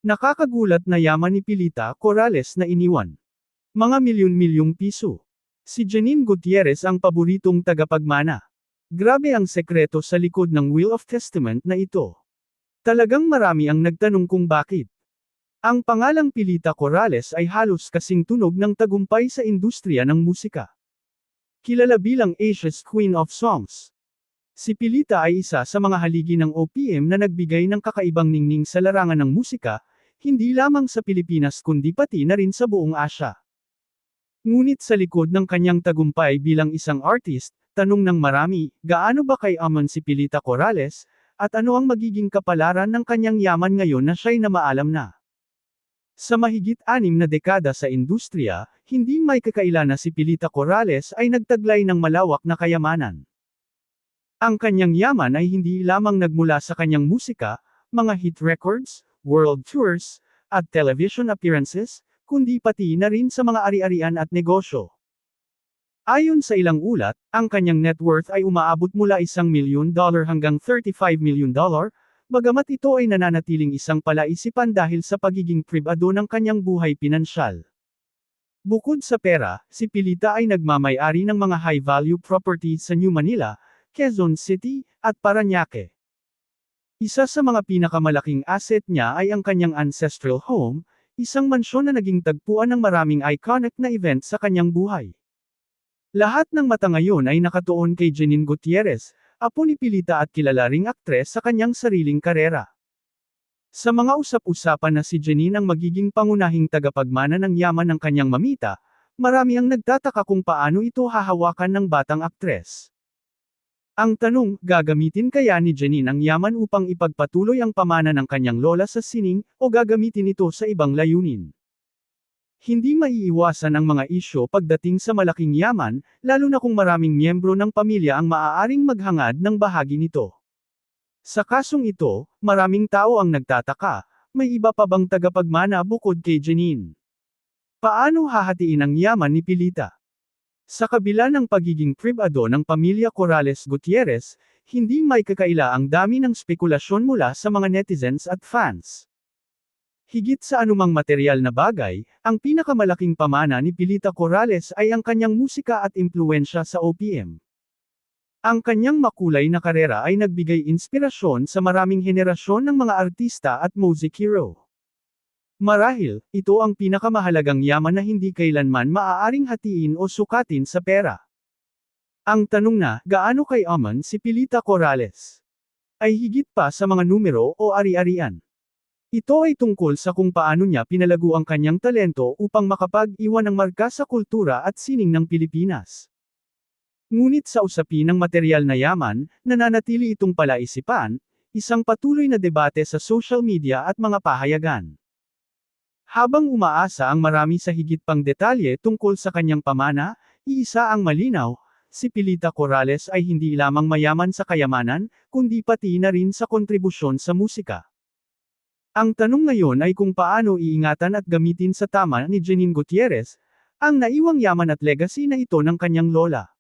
Nakakagulat na yaman ni Pilita Corrales na iniwan. Mga milyon-milyong piso. Si Janine Gutierrez ang paboritong tagapagmana. Grabe ang sekreto sa likod ng Will of Testament na ito. Talagang marami ang nagtanong kung bakit. Ang pangalang Pilita Corrales ay halos kasing tunog ng tagumpay sa industriya ng musika. Kilala bilang Asia's Queen of Songs. Si Pilita ay isa sa mga haligi ng OPM na nagbigay ng kakaibang ningning sa larangan ng musika, hindi lamang sa Pilipinas kundi pati na rin sa buong Asya. Ngunit sa likod ng kanyang tagumpay bilang isang artist, tanong ng marami, gaano ba kayaman si Pilita Corrales, at ano ang magiging kapalaran ng kanyang yaman ngayon na siya'y namaalam na? Sa mahigit 6 na dekada sa industriya, hindi may kakaila na si Pilita Corrales ay nagtaglay ng malawak na kayamanan. Ang kanyang yaman ay hindi lamang nagmula sa kanyang musika, mga hit records, world tours, at television appearances, kundi pati na rin sa mga ari-arian at negosyo. Ayon sa ilang ulat, ang kanyang net worth ay umaabot mula $1 milyon hanggang $35 milyon, bagamat ito ay nananatiling isang palaisipan dahil sa pagiging pribado ng kanyang buhay pinansyal. Bukod sa pera, si Pilita ay nagmamay-ari ng mga high-value properties sa New Manila, Quezon City, at Parañaque. Isa sa mga pinakamalaking asset niya ay ang kanyang ancestral home, isang mansyon na naging tagpuan ng maraming iconic na event sa kanyang buhay. Lahat ng mata ngayon ay nakatuon kay Janine Gutierrez, apo ni Pilita at kilala ring aktres sa kanyang sariling karera. Sa mga usap-usapan na si Janine ang magiging pangunahing tagapagmana ng yaman ng kanyang mamita, marami ang nagtataka kung paano ito hahawakan ng batang aktres. Ang tanong, gagamitin kaya ni Janine ang yaman upang ipagpatuloy ang pamana ng kanyang lola sa sining, o gagamitin ito sa ibang layunin? Hindi maiiwasan ang mga isyo pagdating sa malaking yaman, lalo na kung maraming miyembro ng pamilya ang maaaring maghangad ng bahagi nito. Sa kasong ito, maraming tao ang nagtataka, may iba pa bang tagapagmana bukod kay Janine? Paano hahatiin ang yaman ni Pilita? Sa kabila ng pagiging pribado ng pamilya Corrales Gutierrez, hindi may kakaila ang dami ng spekulasyon mula sa mga netizens at fans. Higit sa anumang material na bagay, ang pinakamalaking pamana ni Pilita Corrales ay ang kanyang musika at impluwensya sa OPM. Ang kanyang makulay na karera ay nagbigay inspirasyon sa maraming henerasyon ng mga artista at music hero. Marahil, ito ang pinakamahalagang yaman na hindi kailanman maaaring hatiin o sukatin sa pera. Ang tanong na, gaano kayaman si Pilita Corrales? Ay higit pa sa mga numero o ari-arian. Ito ay tungkol sa kung paano niya pinalago ang kanyang talento upang makapag-iwan ng marka sa kultura at sining ng Pilipinas. Ngunit sa usapin ng material na yaman, nananatili itong palaisipan, isang patuloy na debate sa social media at mga pahayagan. Habang umaasa ang marami sa higit pang detalye tungkol sa kanyang pamana, iisa ang malinaw, si Pilita Corrales ay hindi lamang mayaman sa kayamanan, kundi pati na rin sa kontribusyon sa musika. Ang tanong ngayon ay kung paano iingatan at gamitin sa tama ni Janine Gutierrez, ang naiwang yaman at legacy na ito ng kanyang lola.